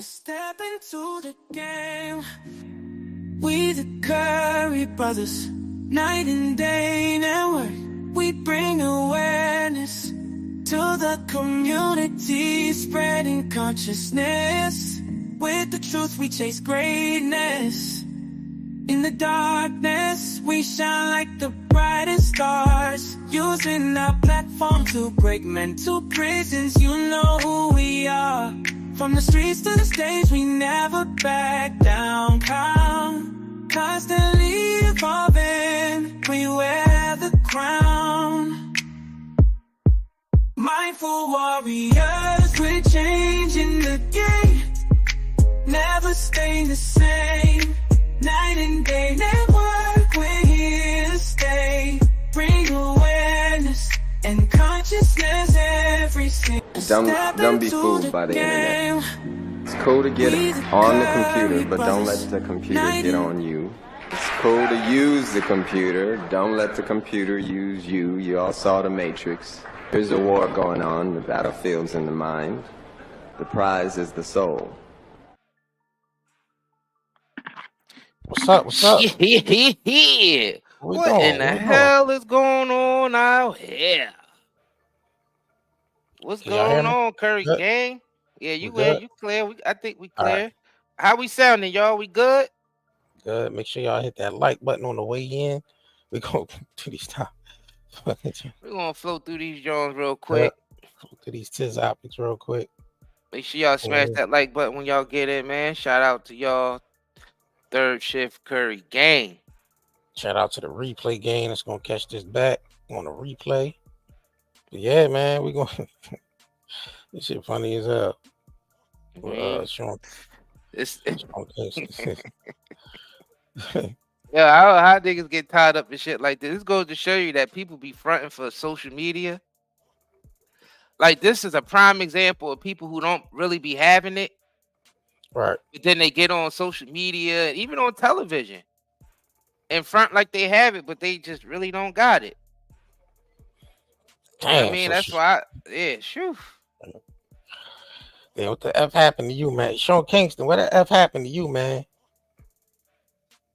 Step into the game. We the Curry brothers, night and day network. We bring awareness to the community, spreading consciousness. With the truth we chase greatness. In the darkness we shine like the brightest stars, using our platform to break mental prisons. You know who we are. From the streets to the stage, we never back down. Constantly evolving, we wear the crown. Mindful warriors, we're changing the game. Never stay the same. Night and day network, we're here to stay. Bring awareness and consciousness every single step. Don't be fooled by the internet. It's cool to get on the computer, but don't let the computer get on you. It's cool to use the computer. Don't let the computer use you. You all saw The Matrix. There's a war going on. The battlefield's in the mind. The prize is the soul. What's up? What's up? Yeah. What in the hell is going on out here? What's going on, Curry gang? Yeah, you clear? I think we clear. Right. How we sounding, y'all? We good? Good. Make sure y'all hit that like button on the way in. We gonna do these topics. We're gonna flow through these Jones real quick. Flow through these topics real quick. Make sure y'all smash that like button when y'all get in, man. Shout out to y'all. Third Shift Curry gang. Shout out to the replay gang that's gonna catch this back on the replay. But yeah, man, we gonna this shit funny as hell. Sean. Yeah, how niggas get tied up in shit like this. This goes to show you that people be fronting for social media. Like, this is a prime example of people who don't really be having it. Right. But then they get on social media, even on television, in front like they have it, but they just really don't got it. Damn, I mean, that's why. Shoo. Yeah, what the F happened to you, man? Sean Kingston, what the F happened to you, man?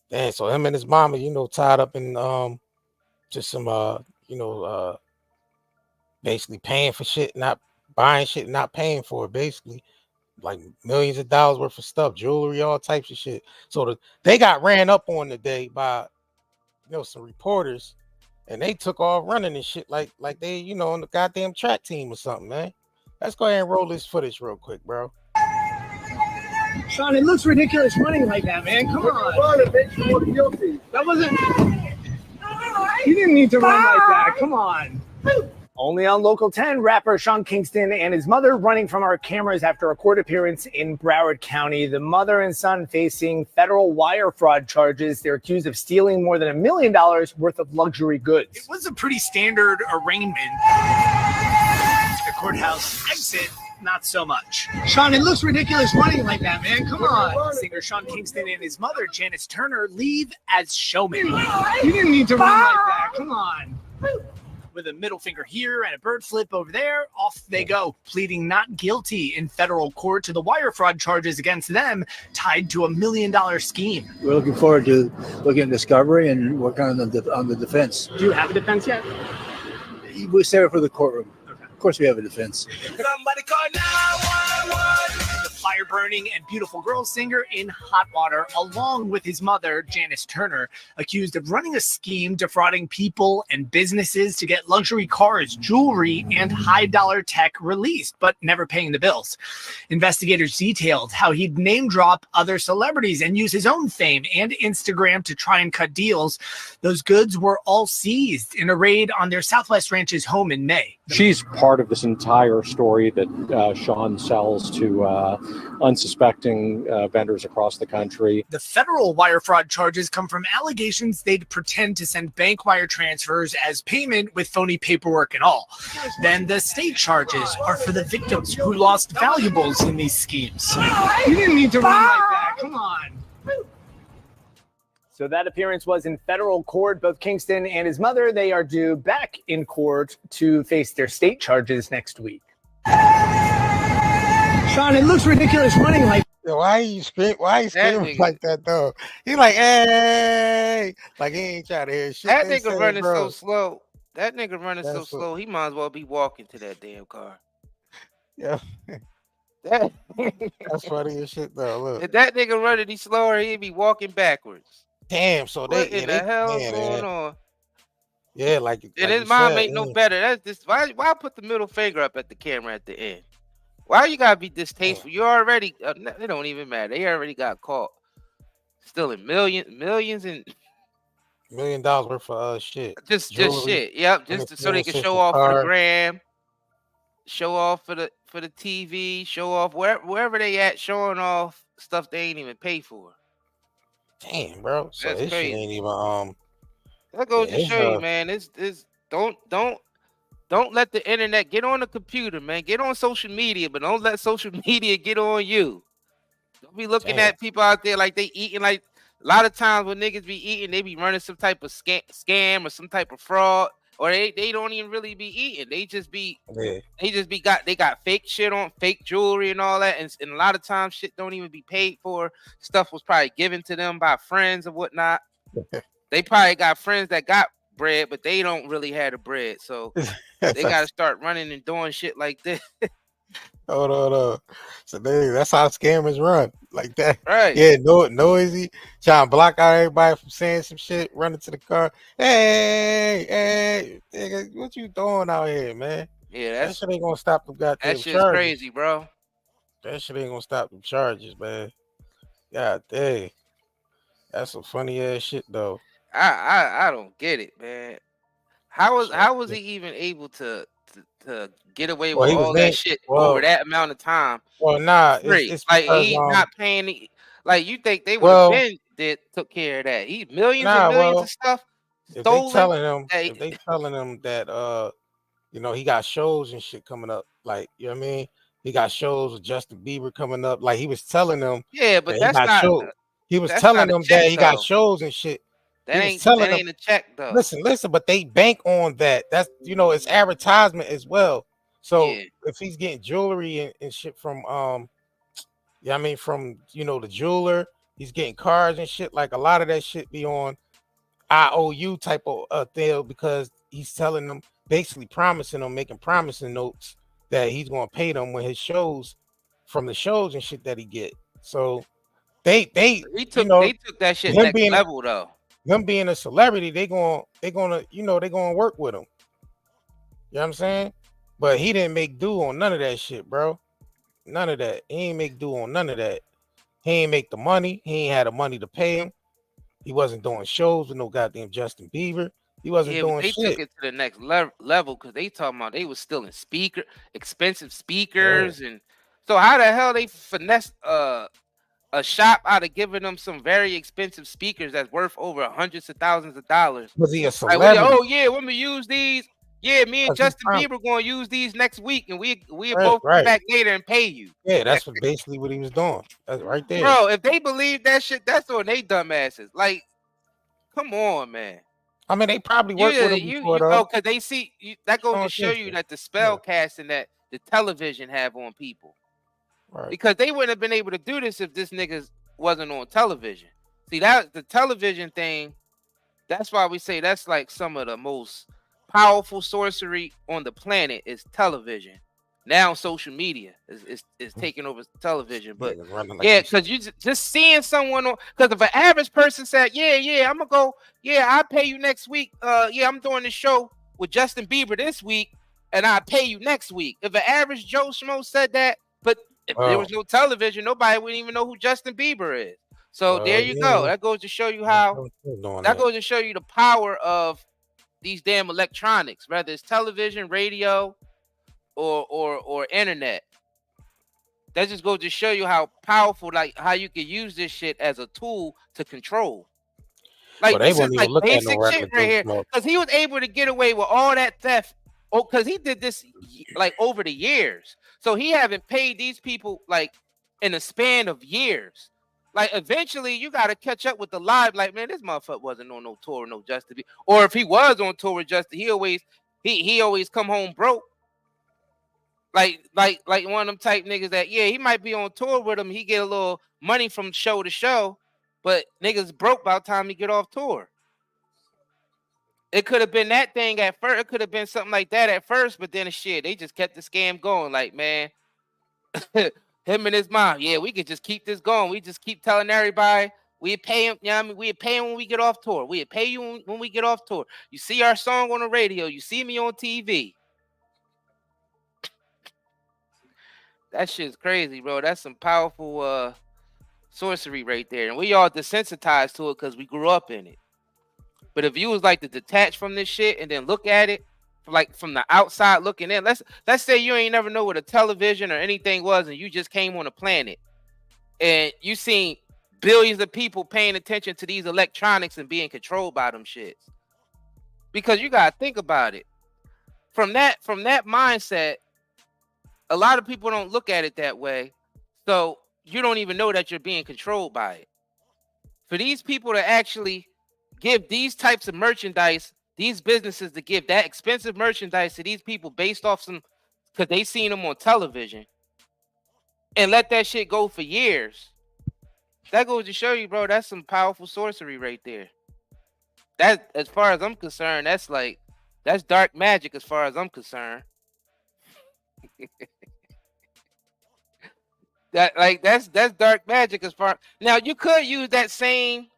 Damn, so him and his mama, tied up in just some basically paying for shit, not buying shit, not paying for it, basically. Like millions of dollars worth of stuff, jewelry, all types of shit. So they got ran up on today by some reporters, and they took off running and shit like they on the goddamn track team or something, man. Let's go ahead and roll this footage real quick, bro. Sean, it looks ridiculous running like that, man. Come on. That wasn't. You didn't need to run like that. Come on. Only on Local 10, rapper Sean Kingston and his mother running from our cameras after a court appearance in Broward County. The mother and son facing federal wire fraud charges. They're accused of stealing more than $1 million worth of luxury goods. It was a pretty standard arraignment. The courthouse exit, not so much. Sean, it looks ridiculous running like that, man. Come on. Singer Sean Kingston and his mother, Janice Turner, leave as showmen. You didn't need to run like that. Come on. With a middle finger here and a bird flip over there, off they go, pleading not guilty in federal court to the wire fraud charges against them tied to $1 million scheme. We're looking forward to looking at discovery and working on the defense. Do you have a defense yet? We save it for the courtroom. Okay. Of course we have a defense. Somebody call 911. The fire-burning and beautiful girl singer in hot water, along with his mother, Janice Turner, accused of running a scheme defrauding people and businesses to get luxury cars, jewelry, and high-dollar tech released, but never paying the bills. Investigators detailed how he'd name-drop other celebrities and use his own fame and Instagram to try and cut deals. Those goods were all seized in a raid on their Southwest Ranch's home in May. She's part of this entire story that Sean sells to unsuspecting vendors across the country. The federal wire fraud charges come from allegations they'd pretend to send bank wire transfers as payment with phony paperwork and all. Then the state charges are for the victims who lost valuables in these schemes. You didn't need to run like that. Come on. So that appearance was in federal court. Both Kingston and his mother, they are due back in court to face their state charges next week. Sean, it looks ridiculous running like Yo, why you scream? Why you That screaming nigga, like that though? He like, hey, like he ain't trying to hear shit that they nigga say, running so bro. slow. That nigga running so That's what, slow. He might as well be walking to that damn car. yeah, That, that's funny as shit though. Look, if that nigga running any slower, he'd be walking backwards. damn. So What in the hell is man, going man. on? Yeah, And like you his mom said, ain't no better. That's this. Why put the middle finger up at the camera at the end? Why you gotta be damn, distasteful? You already. It don't even matter. They already got caught stealing millions, and $1 million worth of shit, just jewelry, shit. Yep, and so they a can show sister off for the car. gram, show off for the TV, show off wherever they at, showing off stuff they ain't even pay for. Damn, bro. So That's his shit crazy. ain't even That yeah, goes to his show you, man. It's don't let the internet get on the computer, man. Get on social media, but don't let social media get on you. Don't be looking damn. at people out there like they eating. Like a lot of times when niggas be eating, they be running some type of scam or some type of fraud, or they don't even really be eating. They just be Yeah. they got fake shit on, fake jewelry and all that, and a lot of times shit don't even be paid for. Stuff was probably given to them by friends or whatnot. They probably got friends that got bread, but they don't really have the bread, so they got to start running and doing shit like this. Hold on. So that's how scammers run, like that. Right. Yeah, noisy, trying to block out everybody from saying some shit, running to the car. Hey, nigga, what you doing out here, man? Yeah, that shit ain't gonna stop them that goddamn shit's charges. crazy, bro. That shit ain't gonna stop them charges, man. God dang. That's some funny ass shit though. I don't get it, man. How was he even able to get away with Well, he was all that named. shit over Well, that amount of time? well, nah, Free. it's Like because he's not paying. Like you think they would have well, been took care of that? He millions and nah, millions well, of stuff if they stolen. telling him that you know, he got shows and shit coming up, like, you know what I mean? He got shows with Justin Bieber coming up. Like he was telling them Yeah, that but he got shows. He was telling a them check that he got though. shows and shit. He was That telling them, ain't a check though. listen, but they bank on that. That's, you know, it's advertisement as well. So Yeah. if he's getting jewelry and shit from yeah, I mean from, you know, the jeweler, he's getting cars and shit. Like a lot of that shit be on IOU type of deal, because he's telling them, basically promising them, making promising notes that he's gonna pay them when his shows, from the shows and shit that he get. So they you know, they took that shit him next being level though. them being a celebrity, they gonna you know, they gonna work with him. You know what I'm saying? But he didn't make do on none of that shit, bro. None of that. He ain't make do on none of that. He ain't make the money. He ain't had the money to pay him. He wasn't doing shows with no goddamn Justin Bieber. He wasn't Yeah, but doing they took shit. it to the next level because they talking about they was stealing expensive Yeah. speakers, and so how the hell they finesse a shop out of giving them some very expensive speakers that's worth over hundreds of thousands of dollars? Was he a Like, celebrity? oh yeah, when we use these, yeah, me and Justin Bieber gonna use these next week, and we both come back later and pay you. Yeah, that's basically what he was doing. That's right there. Bro, if they believe that shit, that's on they dumbasses. Like, come on, man. I mean, they probably worked with him before, though. Oh, because they see that goes to show you that the spell casting that the television have on people. Right. Because they wouldn't have been able to do this if this nigga wasn't on television. See, that the television thing, that's why we say that's like some of the most powerful sorcery on the planet is television. Now social media is taking over television, but yeah, because you just seeing someone on, because if an average person said, yeah, I'm gonna go, yeah, I'll pay you next week. Yeah, I'm doing the show with Justin Bieber this week, and I'll pay you next week. If an average Joe Schmo said that, but if there was no television, nobody wouldn't even know who Justin Bieber is. So there you go. That goes to show you how that goes to show you the power of these damn electronics, whether it's television, radio, or internet. That just goes to show you how powerful, like how you can use this shit as a tool to control. Like this is like basic shit right here, because he was able to get away with all that theft. Oh, because he did this like over the years, so he haven't paid these people like in a span of years. Like eventually, you got to catch up with the live. Like, man, this motherfucker wasn't on no tour with no Justin Bieber, or if he was on tour with Justin, he always come home broke. Like one of them type niggas that he might be on tour with him. He get a little money from show to show, but niggas broke by the time he get off tour. It could have been that thing at first. It could have been something like that at first, but then they just kept the scam going. Like, man, him and his mom, we could just keep this going. We just keep telling everybody we pay him. You know what I mean? We pay him when we get off tour. We pay you when we get off tour. You see our song on the radio. You see me on TV. That shit's crazy, bro. That's some powerful sorcery right there. And we all desensitized to it because we grew up in it. But if you was like to detach from this shit and then look at it like from the outside looking in, let's say you ain't never know what a television or anything was, and you just came on a planet and you seen billions of people paying attention to these electronics and being controlled by them shits. Because you gotta think about it. From that mindset, a lot of people don't look at it that way. So you don't even know that you're being controlled by it. For these people to actually give these types of merchandise, these businesses to give that expensive merchandise to these people based off some, because they seen them on television, and let that shit go for years. That goes to show you, bro, that's some powerful sorcery right there. That, as far as I'm concerned, that's dark magic as far as I'm concerned. That's dark magic as far. Now you could use that same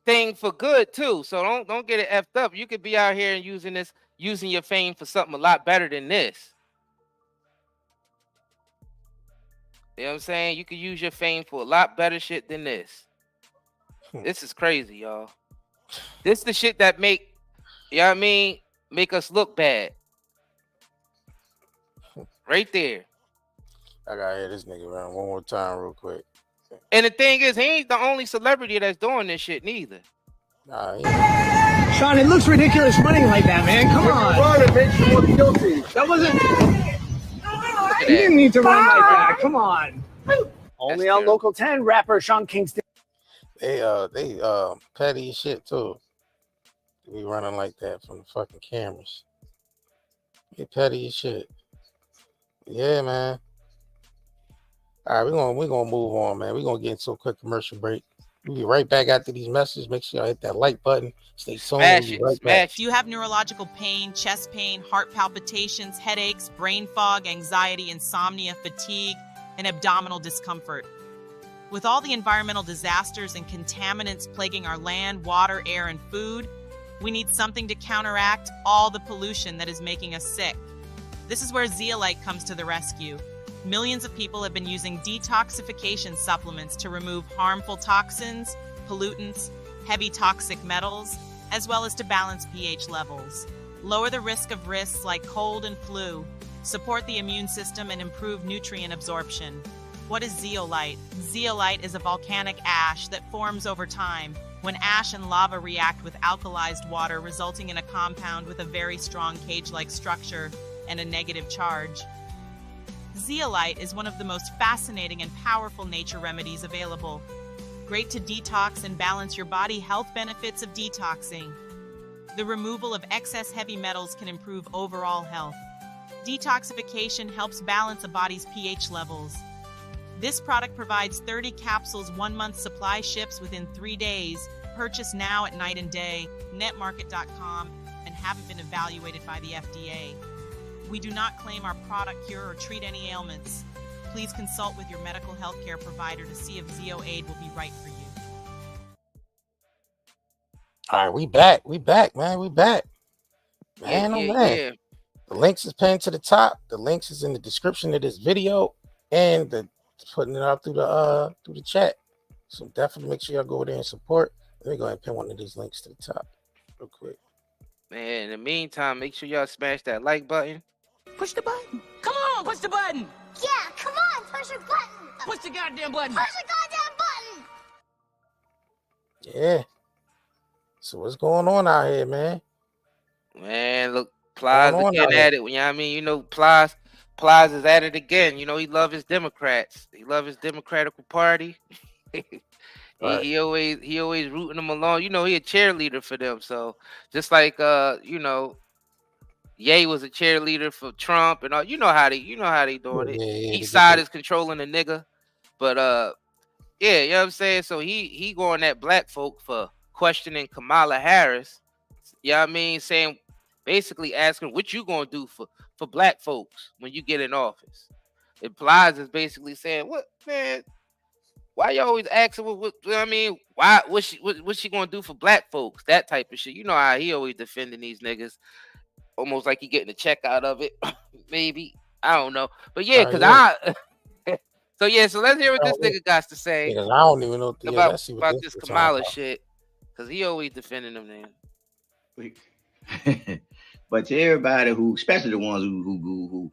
thing for good too. So don't get it effed up. You could be out here and using your fame for something a lot better than this. You know what I'm saying? You could use your fame for a lot better shit than this. This is crazy, y'all. This is the shit that make us look bad. Right there. I gotta hear this nigga around one more time real quick. And the thing is, he ain't the only celebrity that's doing this shit neither. Nah, Sean, it looks ridiculous running like that, man. Come on. Run, it makes you look guilty. That wasn't. You didn't need to run like that. Come on. Only on Local 10, rapper Sean Kingston. They petty as shit too. They be running like that from the fucking cameras. They petty as shit. Yeah, man. All right, we're gonna move on, man. We're gonna get into a quick commercial break. We'll be right back after these messages. Make sure y'all hit that like button. Stay tuned. If you have neurological pain, chest pain, heart palpitations, headaches, brain fog, anxiety, insomnia, fatigue, and abdominal discomfort. With all the environmental disasters and contaminants plaguing our land, water, air, and food, we need something to counteract all the pollution that is making us sick. This is where zeolite comes to the rescue. Millions of people have been using detoxification supplements to remove harmful toxins, pollutants, heavy toxic metals, as well as to balance pH levels. Lower the risk of risks like cold and flu, support the immune system, and improve nutrient absorption. What is zeolite? Zeolite is a volcanic ash that forms over time when ash and lava react with alkalized water, resulting in a compound with a very strong cage-like structure and a negative charge. Zeolite is one of the most fascinating and powerful nature remedies available. Great to detox and balance your body. Health benefits of detoxing. The removal of excess heavy metals can improve overall health. Detoxification helps balance a body's pH levels. This product provides 30 capsules, 1 month supply, ships within 3 days. Purchase now at Night and Day, netmarket.com, and haven't been evaluated by the FDA. We do not claim our product cure or treat any ailments. Please consult with your medical health care provider to see if ZeoAid will be right for you. All right, we back, man. We back. Man, man. Yeah. The links is pinned to the top. The links is in the description of this video, and putting it out through the chat. So definitely make sure y'all go there and support. Let me go ahead and pin one of these links to the top real quick. Man, in the meantime, make sure y'all smash that like button. Push the button. Come on, push the button. Yeah, come on, push the button. Push the goddamn button. Push the goddamn button. Yeah. So what's going on out here, man? Man, look, Plies again at it. You know what I mean? You know, Plies is at it again. You know, he loves his Democrats. He loves his Democratic Party. Right. He always rooting them along. You know, he a cheerleader for them. So just like you know, Ye was a cheerleader for Trump and all. You know how they doing it. Yeah, Each side is controlling the nigga. But yeah, you know what I'm saying? So he going at black folk for questioning Kamala Harris. You know what I mean? Saying basically asking what you gonna do for black folks when you get in office. And Plies is basically saying, what man, why you always asking what you know what I mean? Why what's she gonna do for black folks? That type of shit. You know how he always defending these niggas, almost like he getting a check out of it. Maybe. I don't know. But yeah, because so yeah, so let's hear what this nigga got to say. Because I don't even know about this Kamala shit. Because he always defending them, man. But to everybody who, especially the ones who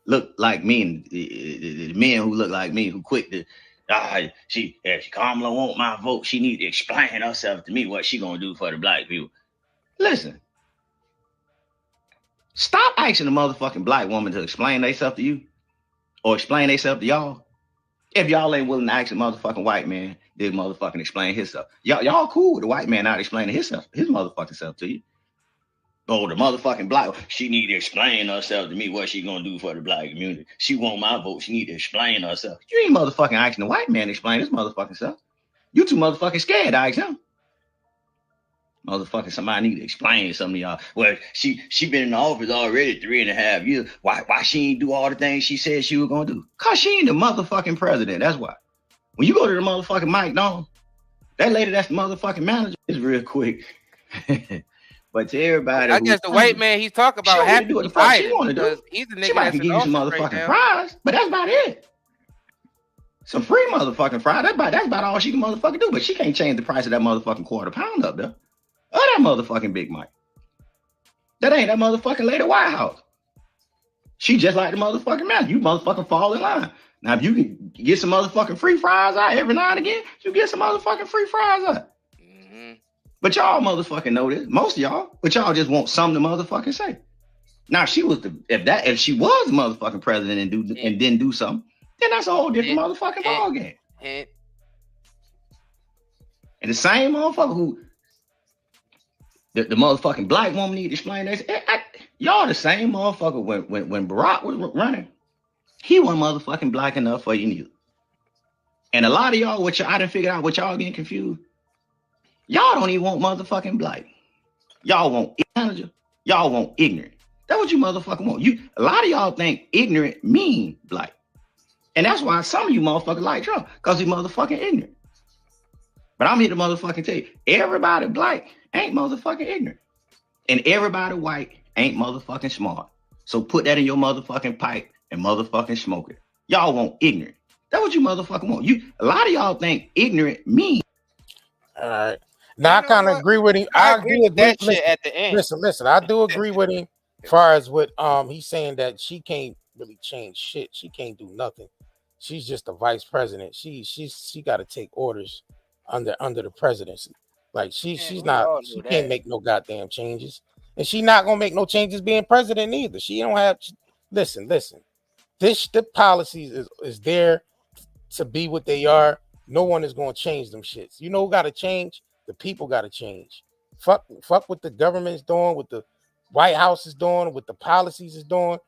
look like me, and the men who look like me, who quick to, if Kamala want my vote, she need to explain herself to me what she gonna do for the black people. Listen, stop asking a motherfucking black woman to explain themselves to you or explain themselves to y'all. If y'all ain't willing to ask a motherfucking white man, they motherfucking explain himself. Y'all cool with the white man not explaining his motherfucking self to you. Oh, the motherfucking black, she need to explain herself to me what she gonna do for the black community. She want my vote. She need to explain herself. You ain't motherfucking asking the white man to explain his motherfucking self. You too motherfucking scared to ask him. Motherfucking somebody need to explain something to y'all. Well, she been in the office already 3.5 years. Why she ain't do all the things she said she was gonna do? Cause she ain't the motherfucking president. That's why. When you go to the motherfucking McDonald's, that lady that's the motherfucking manager is real quick. But to everybody, I guess the white man he's talking about has to do it. She want to do it. He's the nigga she might give you some motherfucking fries, but that's about it. Some free motherfucking fries. That's about all she can motherfucking do. But she can't change the price of that motherfucking quarter pound up there. Or that motherfucking Big Mike. That ain't that motherfucking lady White House. She just like the motherfucking man. You motherfucking fall in line. Now, if you can get some motherfucking free fries out every now and again, you get some motherfucking free fries out. But y'all motherfucking know this. Most of y'all. But y'all just want something to motherfucking say. Now, if she was the motherfucking president and didn't do something, then that's a whole different motherfucking ballgame. And the same motherfucker who the motherfucking black woman need to explain this. Y'all the same motherfucker when Barack was running. He wasn't motherfucking black enough for you neither. And a lot of y'all, I done figured out what y'all getting confused. Y'all don't even want motherfucking black. Y'all want intelligent. Y'all want ignorant. That's what you motherfucking want. A lot of y'all think ignorant mean black. And that's why some of you motherfuckers like Trump, because he motherfucking ignorant. But I'm here to motherfucking tell you, everybody black ain't motherfucking ignorant. And everybody white ain't motherfucking smart. So put that in your motherfucking pipe and motherfucking smoke it. Y'all want ignorant. That's what you motherfucking want. A lot of y'all think ignorant mean. All right. Now I kind of agree with him. I agree with that shit at the end. Listen. I do agree with him as far as what he's saying that she can't really change shit. She can't do nothing. She's just the vice president. She got to take orders under the presidency. Like she's not. She can't make no goddamn changes, and she not gonna make no changes being president either. She don't have. Listen. The policies is there to be what they are. No one is gonna change them shits. You know who got to change? The people got to change. Fuck what the government's doing, what the White House is doing, what the policies is doing.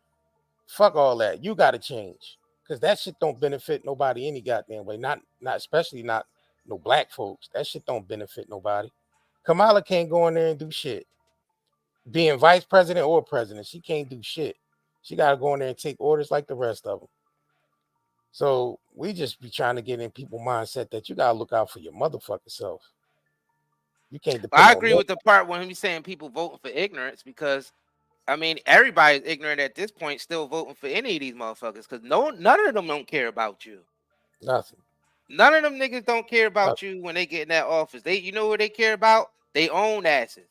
Fuck all that. You got to change because that shit don't benefit nobody any goddamn way. Not especially not no black folks. That shit don't benefit nobody. Kamala can't go in there and do shit. Being vice president or president, she can't do shit. She got to go in there and take orders like the rest of them. So we just be trying to get in people's mindset that you got to look out for your motherfucking self. You can't depend I agree with the part when he's saying people voting for ignorance because, I mean, everybody's ignorant at this point still voting for any of these motherfuckers because none of them don't care about you. Nothing. None of them niggas don't care about you when they get in that office. You know what they care about? They own asses.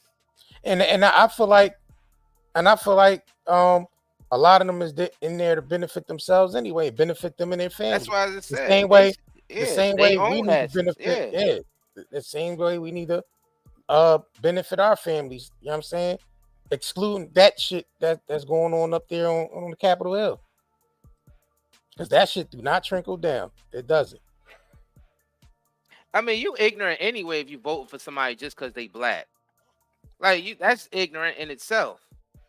And I feel like a lot of them is in there to benefit themselves anyway, benefit them and their families. That's why I just said. The same way we need to benefit. Yeah. The same way we need to benefit our families. You know what I'm saying? Excluding that shit that's going on up there on the Capitol Hill. Because that shit do not trickle down. It doesn't. I mean, you ignorant anyway if you vote for somebody just because they black. Like that's ignorant in itself.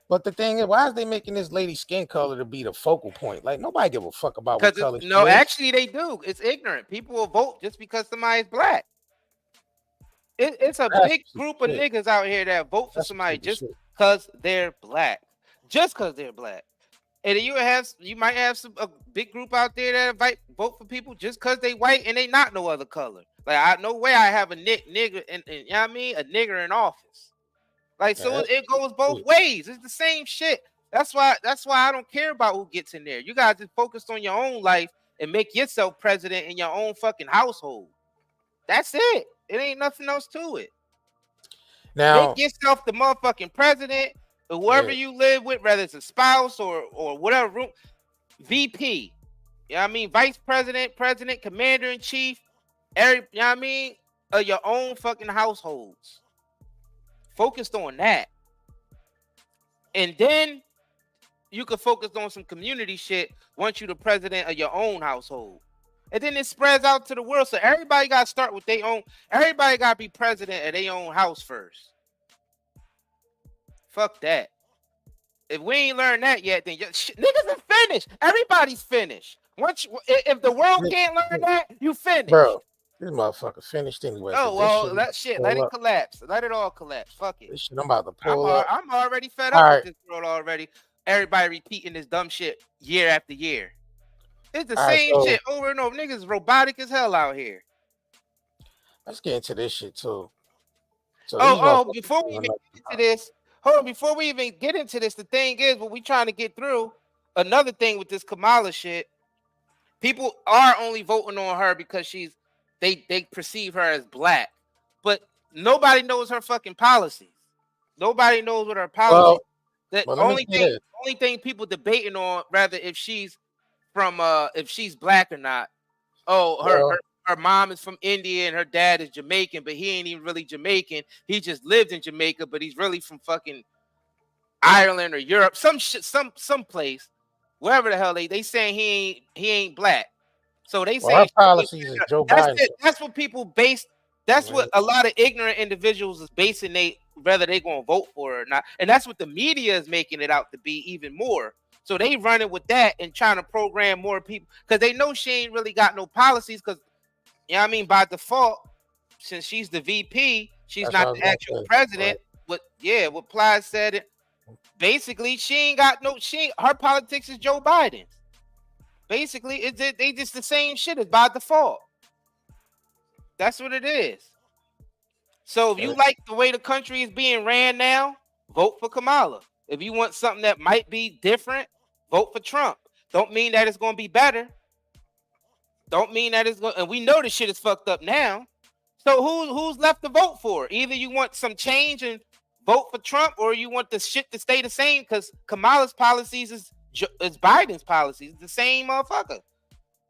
But the thing is, why is they making this lady's skin color to be the focal point? Like nobody give a fuck about what color she no, is. actually they do. It's ignorant. People will vote just because somebody's black. It's a big group of niggas out here that vote for somebody just because they're black. Just because they're black. And then you might have a big group out there that vote for people just because they white and they not no other color. Like no way I have a nigger and you know what I mean, a nigger in office. Like so it goes both ways. It's the same shit. That's why I don't care about who gets in there. You guys just focus on your own life and make yourself president in your own fucking household. That's it. It ain't nothing else to it. Now make yourself the motherfucking president. Whoever you live with, whether it's a spouse or whatever, VP, you know what I mean, vice president, president, commander in chief, you know what I mean, of your own fucking households. Focused on that. And then you could focus on some community shit once you're the president of your own household. And then it spreads out to the world. So everybody got to start with their own, everybody got to be president of their own house first. Fuck that. If we ain't learned that yet, then niggas are finished. Everybody's finished. If the world can't learn that, you finished. Bro, this motherfucker finished anyway. Oh, well, that shit. Let it collapse. Let it all collapse. Fuck it. This shit, I'm about to pull up. I'm already fed up with this world already. Everybody repeating this dumb shit year after year. It's the same shit over and over. Niggas robotic as hell out here. Let's get into this shit too. So before we even get into this, before we even get into this, the thing is, what we trying to get through, another thing with this Kamala shit, people are only voting on her because they perceive her as black, but nobody knows her fucking policies. Nobody knows what her policies. The only thing people debating on, rather if she's black or not. Her mom is from India and her dad is Jamaican, but he ain't even really Jamaican. He just lived in Jamaica, but he's really from fucking Ireland or Europe, some place, wherever the hell they saying he ain't black. So they say policies is Joe Biden. That's what people base. That's what a lot of ignorant individuals is basing whether they gonna vote for her or not, and that's what the media is making it out to be even more. So they running with that and trying to program more people because they know she ain't really got no policies because. You know what I mean? By default, since she's the VP, she's not the actual president. Right. What Plies said it. Basically, her politics is Joe Biden's. Basically, they just the same shit as by default. That's what it is. So if you like the way the country is being ran now, vote for Kamala. If you want something that might be different, vote for Trump. Don't mean that it's going to be better. Don't mean that it's going, and we know this shit is fucked up now. So who's left to vote for? Either you want some change and vote for Trump, or you want the shit to stay the same because Kamala's policies is Biden's policies. It's the same motherfucker.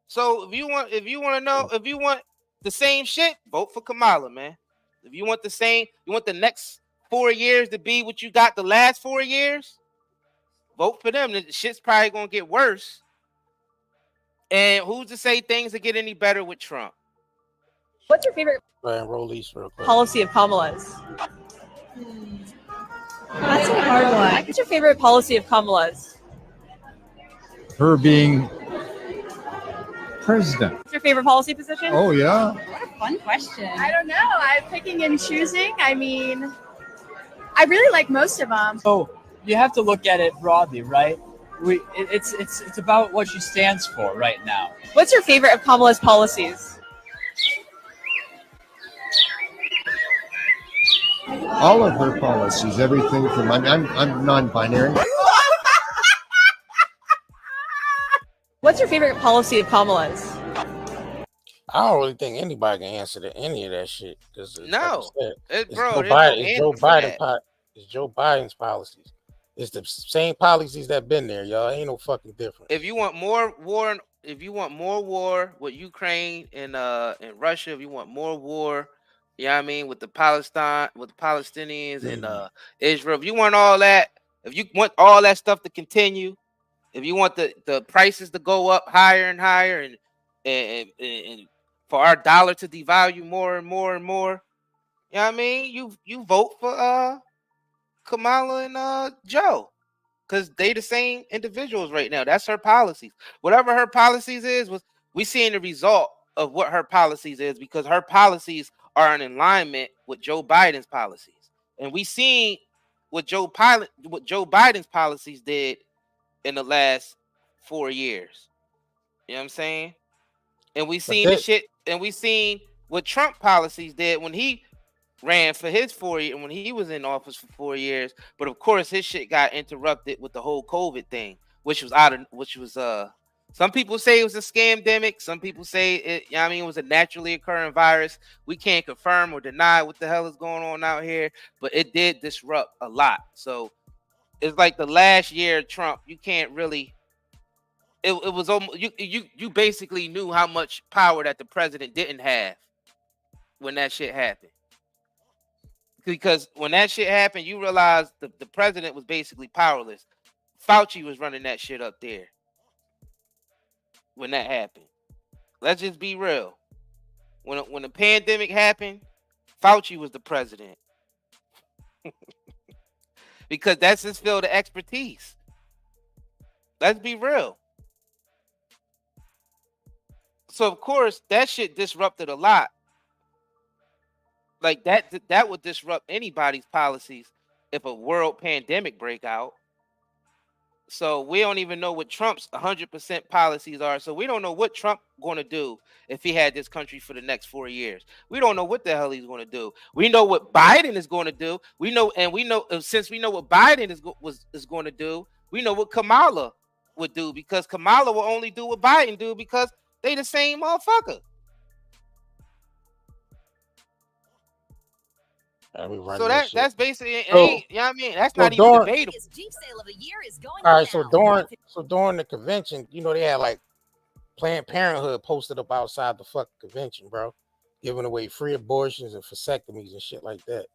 So if you want the same shit, vote for Kamala, man. If you want the next 4 years to be what you got the last 4 years, vote for them. The shit's probably gonna get worse. And who's to say things will get any better with Trump? What's your favorite policy of Kamala's? That's a hard one. What's your favorite policy of Kamala's? Her being president. What's your favorite policy position? Oh, yeah. What a fun question. I don't know. I'm picking and choosing. I mean, I really like most of them. So you have to look at it broadly, right? It's about what she stands for right now. What's your favorite of Kamala's policies? All of her policies, everything from I'm non-binary. What's your favorite policy of Kamala's? I don't really think anybody can answer to any of that shit. No, it's Joe Biden's policies. It's the same policies that been there, y'all. Ain't no fucking difference. If you want more war with Ukraine and Russia, if you want more war, you know what I mean, with the Palestinians and Israel, if you want all that, if you want all that stuff to continue, if you want the prices to go up higher and higher and for our dollar to devalue more and more and more, you know what I mean, you vote for Kamala and Joe. because they the same individuals right now. That's her policies. Whatever her policies is, we seeing the result of what her policies is, because her policies are in alignment with Joe Biden's policies. And we seen what Joe Biden's policies did in the last 4 years. You know what I'm saying? And we seen the shit, and we seen what Trump policies did when he ran for his 4 years, when he was in office for 4 years. But of course, his shit got interrupted with the whole COVID thing, which was some people say it was a scamdemic. Some people say it, you know what I mean, it was a naturally occurring virus. We can't confirm or deny what the hell is going on out here, but it did disrupt a lot. So it's like the last year of Trump, you can't really. It was almost you basically knew how much power that the president didn't have when that shit happened. Because when that shit happened, you realize the president was basically powerless. Fauci was running that shit up there when that happened. Let's just be real. When the pandemic happened, Fauci was the president. Because that's his field of expertise. Let's be real. So of course that shit disrupted a lot. Like that would disrupt anybody's policies if a world pandemic break out. So we don't even know what Trump's 100% policies are. So we don't know what Trump going to do if he had this country for the next 4 years. We don't know what the hell he's going to do. We know what Biden is going to do. We know since we know what Biden is going to do, we know what Kamala would do, because Kamala will only do what Biden do because they the same motherfucker. So that's basically, you know what I mean? That's not even debatable. All right, so during the convention, you know, they had like Planned Parenthood posted up outside the fucking convention, bro, giving away free abortions and vasectomies and shit like that.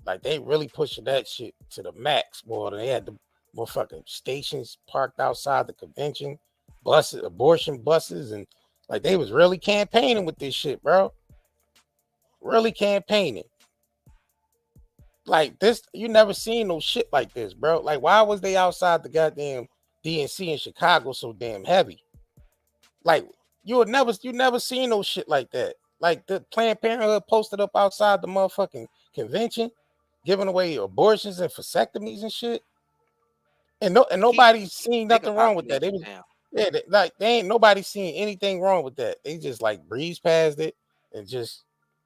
Like they really pushing that shit to the max, boy. They had the motherfucking stations parked outside the convention, buses, abortion buses, and like they was really campaigning with this shit, bro. Really campaigning. Like this, you never seen no shit like this, bro. Like, why was they outside the goddamn DNC in Chicago so damn heavy? Like, you never seen no shit like that. Like the Planned Parenthood posted up outside the motherfucking convention, giving away abortions and vasectomies and shit. And nobody's seen nothing wrong with that. They ain't nobody seen anything wrong with that. They just like breeze past it and just,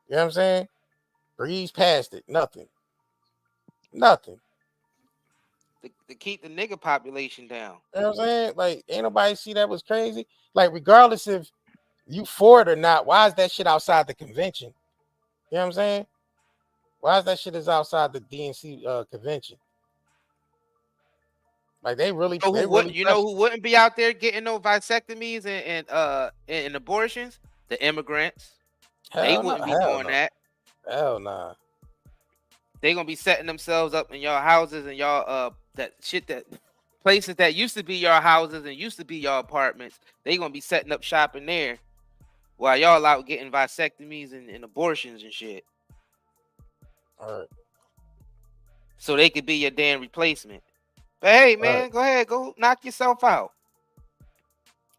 you know what I'm saying? Breeze past it. Nothing. To keep the nigga population down. You know what I'm saying? Like, ain't nobody see that was crazy. Like, regardless if you for it or not, why is that shit outside the convention? You know what I'm saying? Why is that shit is outside the DNC convention? Like, they really. You know who wouldn't be out there getting no vasectomies and abortions? The immigrants. They wouldn't be doing that. Hell nah. They gonna be setting themselves up in y'all houses and y'all that places that used to be your houses and used to be your apartments. They gonna be setting up shop in there while y'all out getting vasectomies and abortions and shit. All right. So they could be your damn replacement. But hey, man, Go ahead, go knock yourself out.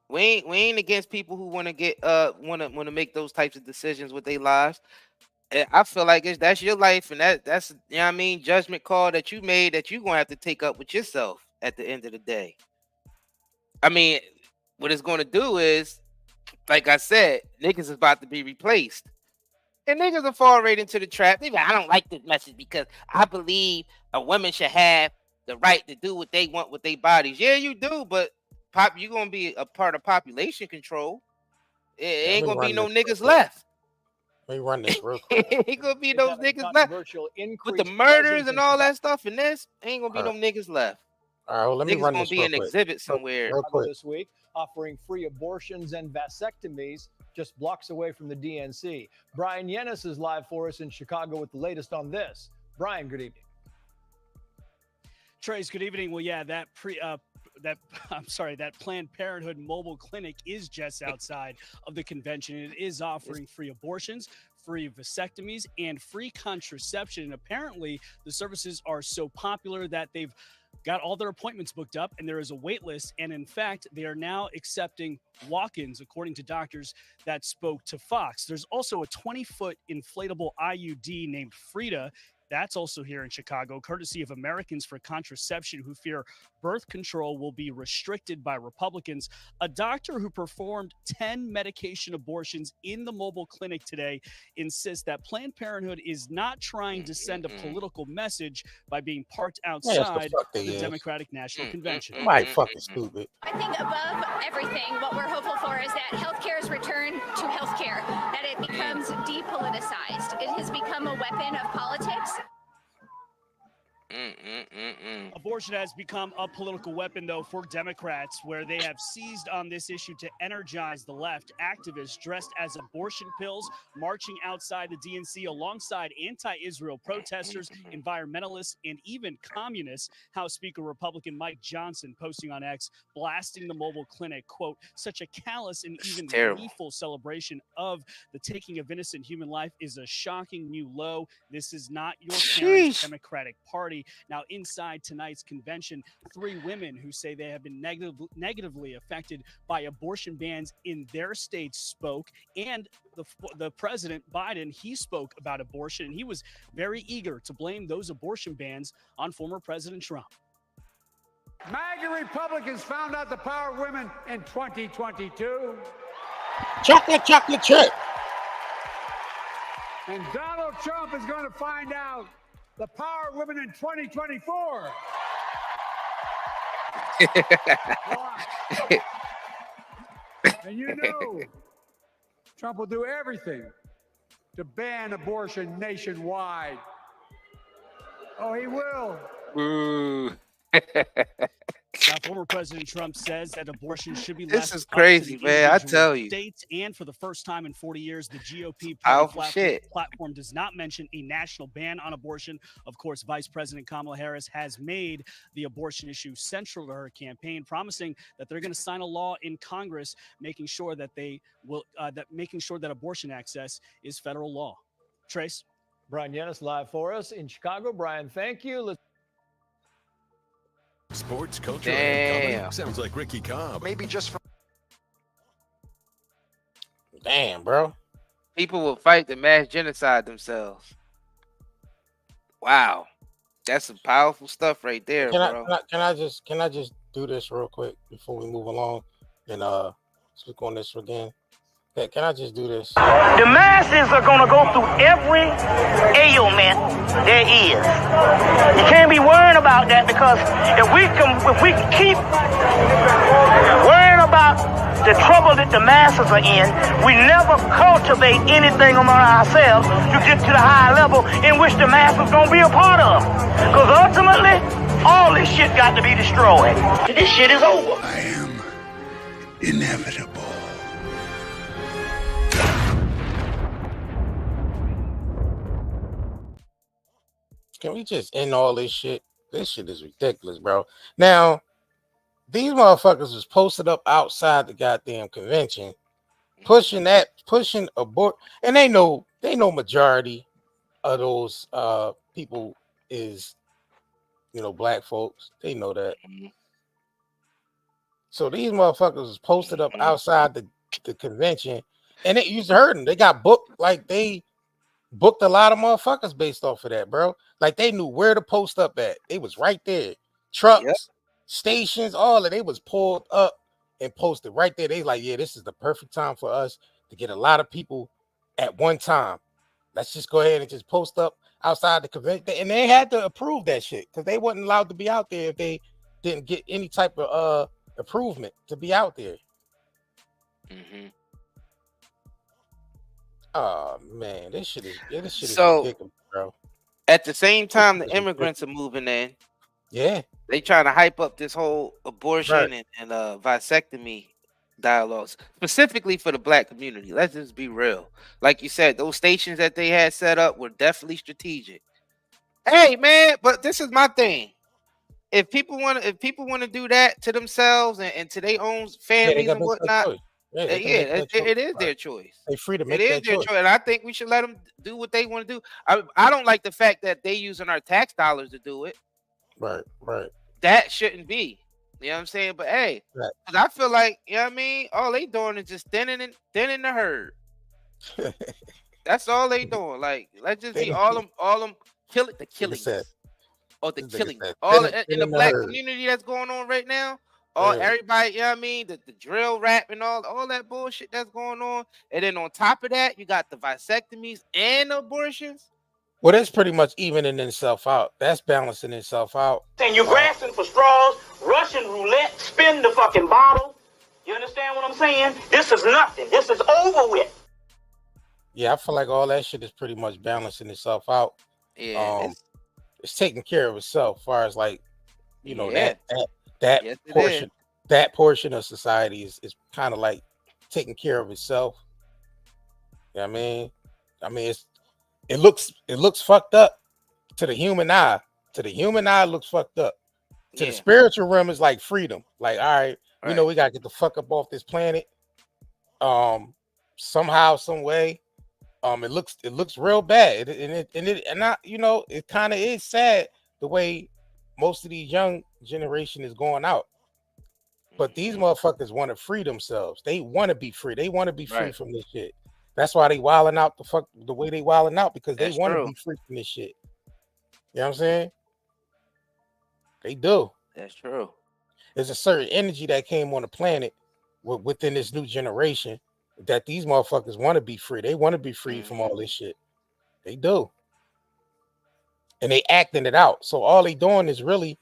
We ain't against people who want to get want to make those types of decisions with their lives. I feel like that's your life, and that's you know what I mean, judgment call that you made that you're gonna have to take up with yourself at the end of the day. I mean, what it's gonna do is, like I said, niggas is about to be replaced. And niggas will fall right into the trap. They be like, I don't like this message because I believe a woman should have the right to do what they want with their bodies. Yeah, you do, but you're gonna be a part of population control. It ain't gonna be no niggas left. Let me run this real quick. Ain't gonna be those niggas left with the murders and all that stuff. And this ain't gonna be no niggas left. All right, well, let me run this. Gonna be an exhibit somewhere real quick this week, offering free abortions and vasectomies just blocks away from the DNC. Brian Yennis is live for us in Chicago with the latest on this. Brian, good evening. Trace, good evening. Well, yeah, that Planned Parenthood mobile clinic is just outside of the convention. It is offering free abortions, free vasectomies, and free contraception. And apparently the services are so popular that they've got all their appointments booked up, and there is a wait list. And in fact, they are now accepting walk-ins, according to doctors that spoke to Fox. There's also a 20-foot inflatable IUD named Frida. That's also here in Chicago, courtesy of Americans for Contraception, who fear birth control will be restricted by Republicans. A doctor who performed 10 medication abortions in the mobile clinic today insists that Planned Parenthood is not trying to send a political message by being parked outside the Democratic National Convention. Right, fucking stupid. I think above everything, what we're hopeful for is that healthcare's return to healthcare, that it becomes depoliticized. It has become a weapon of politics. Abortion has become a political weapon, though, for Democrats, where they have seized on this issue to energize the left. Activists dressed as abortion pills marching outside the DNC alongside anti-Israel protesters, environmentalists, and even communists. House Speaker Republican Mike Johnson posting on X, blasting the mobile clinic, quote, such a callous and even lethal celebration of the taking of innocent human life is a shocking new low. This is not your parents' Democratic Party. Now, inside tonight's convention, 3 women who say they have been negatively affected by abortion bans in their states spoke, and the President Biden, he spoke about abortion, and he was very eager to blame those abortion bans on former President Trump. MAGA Republicans found out the power of women in 2022. Chocolate chip. And Donald Trump is going to find out the power of women in 2024. And you know, Trump will do everything to ban abortion nationwide. Oh, he will. Ooh. Now, former President Trump says that abortion should be this is crazy, man. I tell you. States, and for the first time in 40 years, the GOP platform does not mention a national ban on abortion. Of course, Vice President Kamala Harris has made the abortion issue central to her campaign, promising that they're going to sign a law in Congress, making sure that abortion access is federal law. Trace. Brian Yennis live for us in Chicago. Brian, thank you. Sports, culture, and comedy. Sounds like Ricky Cobb. Maybe just for... Damn, bro. People will fight to mass genocide themselves. Wow. That's some powerful stuff right there, bro. Can I just do this real quick before we move along and speak on this again? Can I just do this? The masses are going to go through every ailment there is. You can't be worrying about that, because if we keep worrying about the trouble that the masses are in, we never cultivate anything among ourselves to get to the higher level in which the masses going to be a part of. Because ultimately, all this shit got to be destroyed. This shit is over. I am inevitable. Can we just end all this shit? This shit is ridiculous, bro. Now, these motherfuckers was posted up outside the goddamn convention, pushing abort, and they know majority of those people is, black folks. They know that. So these motherfuckers was posted up outside the convention, and you heard them. They got booked, like they booked a lot of motherfuckers based off of that, bro. Like they knew where to post up at. They was right there. Trucks, stations, all of they was pulled up and posted right there. They like, yeah, this is the perfect time for us to get a lot of people at one time. Let's just go ahead and just post up outside the convention. And they had to approve that shit because they wasn't allowed to be out there if they didn't get any type of improvement to be out there. Oh man, this shit is ridiculous, bro. At the same time, the immigrants are moving in. Yeah, they trying to hype up this whole abortion and vasectomy dialogues, specifically for the black community. Let's just be real. Like you said, those stations that they had set up were definitely strategic. Hey man, but this is my thing. If people want to do that to themselves and to their own families and whatnot. It is their choice. They're free to make it is that their choice. And I think we should let them do what they want to do. I don't like the fact that they using our tax dollars to do it. Right. that shouldn't be. You know what I'm saying? But hey, Right. 'cause I feel like, you know what I mean? All they doing is just thinning the herd. That's all they doing. Like, let's just be all them the killings. Or the killing. All in the black community that's going on right now. Everybody, you know what I mean? The drill rap and all that bullshit that's going on. And then on top of that, you got the vasectomies and abortions. Well, that's pretty much evening itself out. That's balancing itself out. And you're grasping for straws, Russian roulette, spin the fucking bottle. You understand what I'm saying? This is nothing. This is over with. Yeah, I feel like all that shit is pretty much balancing itself out. Yeah, it's taking care of itself, as far as like, you know, Yeah. that Yes, it portion, is. that portion of society is kind of like taking care of itself. You know what I mean, it looks fucked up to the human eye. To the human eye, it looks fucked up. To the spiritual realm, is like freedom. Like, all right, we know we gotta get the fuck up off this planet. Somehow, some way. It looks real bad, and I, you know, it kind of is sad the way most of these young generation is going out. But these motherfuckers want to free themselves. They want to be free. They want to be free from this shit. That's why they wilding out the way they wilding out, because they want to be free from this shit. You know what I'm saying? They do. That's true. There's a certain energy that came on the planet within this new generation that these motherfuckers want to be free. They want to be free from all this shit. They do. And they acting it out. So all they doing is really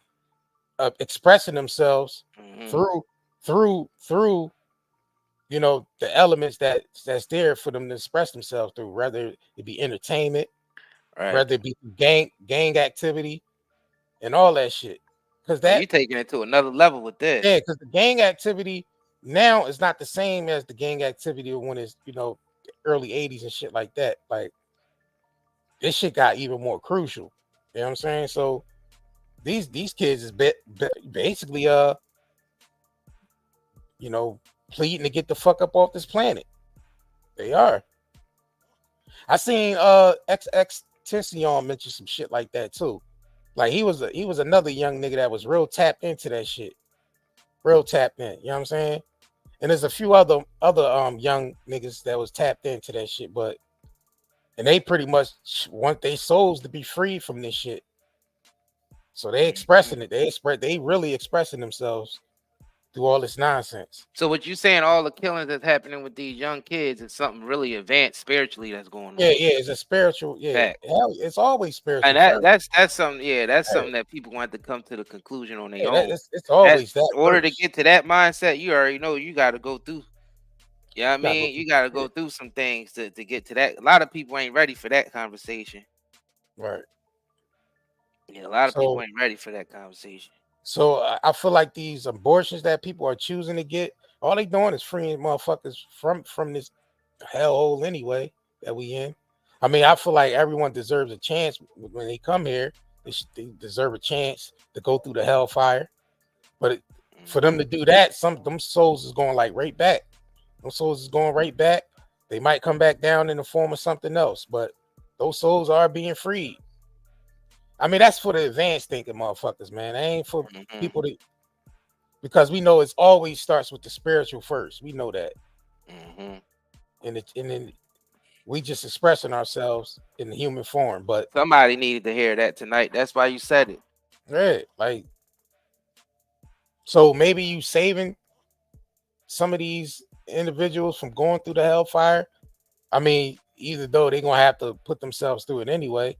expressing themselves through you know, the elements that's there for them to express themselves through, whether it be entertainment, whether it be gang activity and all that shit. Because that you taking it to another level with this. Yeah, because the gang activity now is not the same as the gang activity when it's, you know, early 80s and shit like that. Like, this shit got even more crucial. You know what I'm saying? So these kids is basically you know, pleading to get the fuck up off this planet. They are. I seen HAIRCARE mention some shit like that too. Like, he was another young nigga that was real tapped into that shit. Real tapped in, you know what I'm saying? And there's a few other young niggas that was tapped into that shit, and they pretty much want their souls to be free from this shit. So they expressing it. They really expressing themselves through all this nonsense. So what you saying, all the killings that's happening with these young kids is something really advanced spiritually that's going on. Yeah, it's a spiritual, hell, it's always spiritual. And that's something, something that people want to come to the conclusion on their own. It's always that. In order to get to that mindset, you already know you got to go through. You know what I mean? You got to go through some things to get to that. A lot of people ain't ready for that conversation. Right. Yeah, a lot of people ain't ready for that conversation. So I feel like these abortions that people are choosing to get, all they doing is freeing motherfuckers from this hellhole anyway that we in. I mean, I feel like everyone deserves a chance when they come here. They deserve a chance to go through the hellfire. But for them to do that, them souls is going like right back. Them souls is going right back. They might come back down in the form of something else, but those souls are being freed. I mean, that's for the advanced thinking motherfuckers, man. That ain't for people because we know it always starts with the spiritual first. We know that. And then we just expressing ourselves in the human form. But somebody needed to hear that tonight. That's why you said it. Right. Like, so maybe you saving some of these individuals from going through the hellfire. I mean, either though they're gonna have to put themselves through it anyway.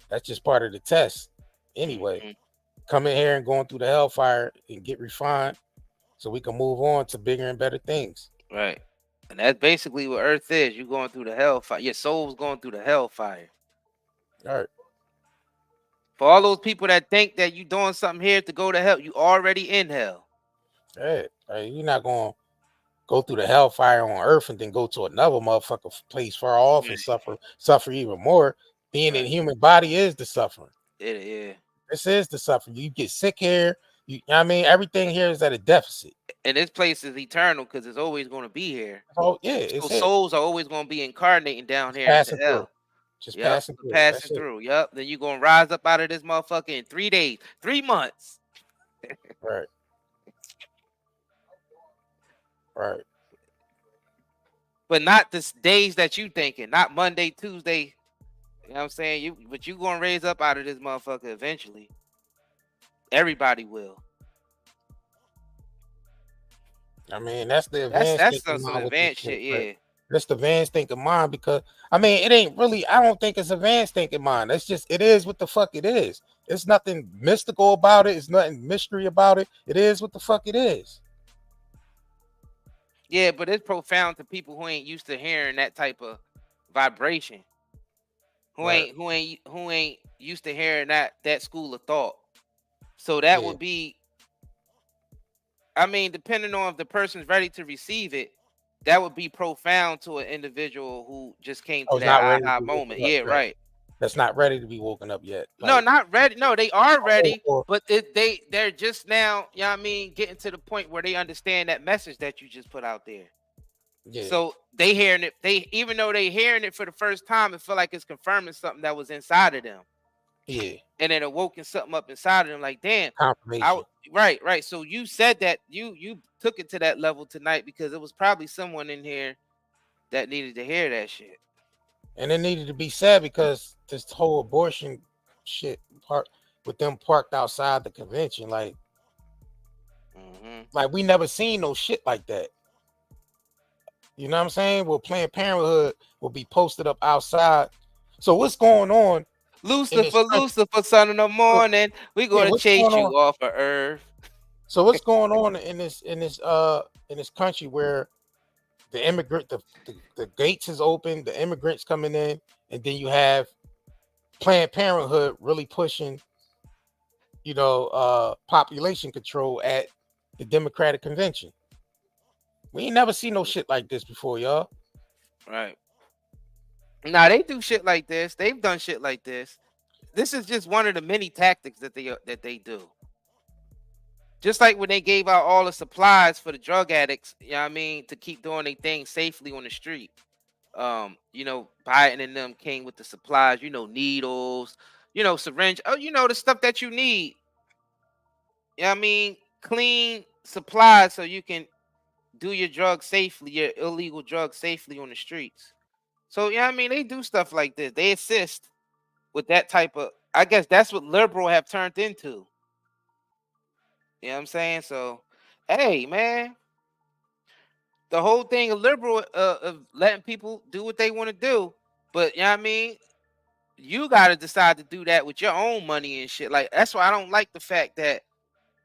That's just part of the test anyway. Come in here and going through the hellfire and get refined so we can move on to bigger and better things. Right. And that's basically what Earth is. You're going through the hellfire. Your soul's going through the hellfire. All right. For all those people that think that you're doing something here to go to hell, you already in hell. Right. You're not going to go through the hellfire on Earth and then go to another motherfucker place far off and suffer even more. Being in human body is the suffering. Yeah. This is the suffering. You get sick here. You know what I mean? Everything here is at a deficit. And this place is eternal because it's always going to be here. Oh, yeah. So souls are always going to be incarnating down here into hell. Just passing through. Passing through. Yep. Then you're going to rise up out of this motherfucker in 3 days, 3 months. Right. Right. But not the days that you thinking, not Monday, Tuesday. You know what I'm saying? But you gonna raise up out of this motherfucker eventually. Everybody will. I mean, that's the advanced That's thinking some mind with this advanced shit, right? yeah. That's the advanced thinking mind because I mean, it ain't really. I don't think it's advanced thinking mind. It's just it is what the fuck it is. It's nothing mystical about it. It's nothing mystery about it. It is what the fuck it is. Yeah, but it's profound to people who ain't used to hearing that type of vibration. Who ain't used to hearing that school of thought. So that would be, I mean, depending on if the person's ready to receive it, that would be profound to an individual who just came to that aha moment. Yeah, right. That's not ready to be woken up yet. No, not ready. No, they are ready, but they're just now, you know what I mean, getting to the point where they understand that message that you just put out there. Yeah. So they hearing it, even though they hearing it for the first time, it feel like it's confirming something that was inside of them. Yeah. And then awoken something up inside of them, like, damn. Confirmation. Right. So you said that you took it to that level tonight because it was probably someone in here that needed to hear that shit. And it needed to be said because this whole abortion shit part with them parked outside the convention, like we never seen no shit like that. You know what I'm saying? Well, Planned Parenthood will be posted up outside. So what's going on? Lucifer, son of the morning. We gonna chase you off of Earth. So what's going on in this country where the gates is open, the immigrants coming in, and then you have Planned Parenthood really pushing, population control at the Democratic convention. We ain't never seen no shit like this before, y'all. Right. Now they do shit like this. They've done shit like this. This is just one of the many tactics that they do. Just like when they gave out all the supplies for the drug addicts, you know what I mean, to keep doing their thing safely on the street. Biden and them came with the supplies, needles, syringe, the stuff that you need. You know what I mean? Clean supplies so you can do your drugs safely, your illegal drugs safely on the streets. So, you know what I mean? They do stuff like this. They assist with that type of, I guess that's what liberal have turned into. You know what I'm saying? So, hey, man, the whole thing of liberal of letting people do what they want to do. But, you know what I mean? You got to decide to do that with your own money and shit. Like, that's why I don't like the fact that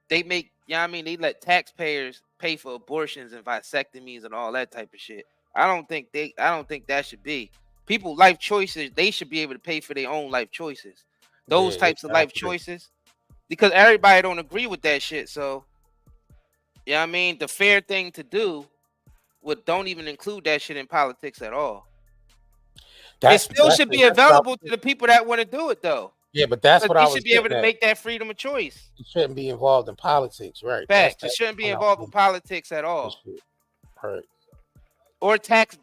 they make, you know what I mean? They let taxpayers pay for abortions and vasectomies and all that type of shit. I don't think that should be. People life choices, they should be able to pay for their own life choices. Those types of life choices. Because everybody don't agree with that shit. So, you know what I mean? The fair thing to do don't even include that shit in politics at all. It still should be available to the people that want to do it, though. Yeah, but that's what I was should be able to make that freedom of choice. You shouldn't be involved in politics, right? Facts. It shouldn't be involved in politics at all. Right. Or tax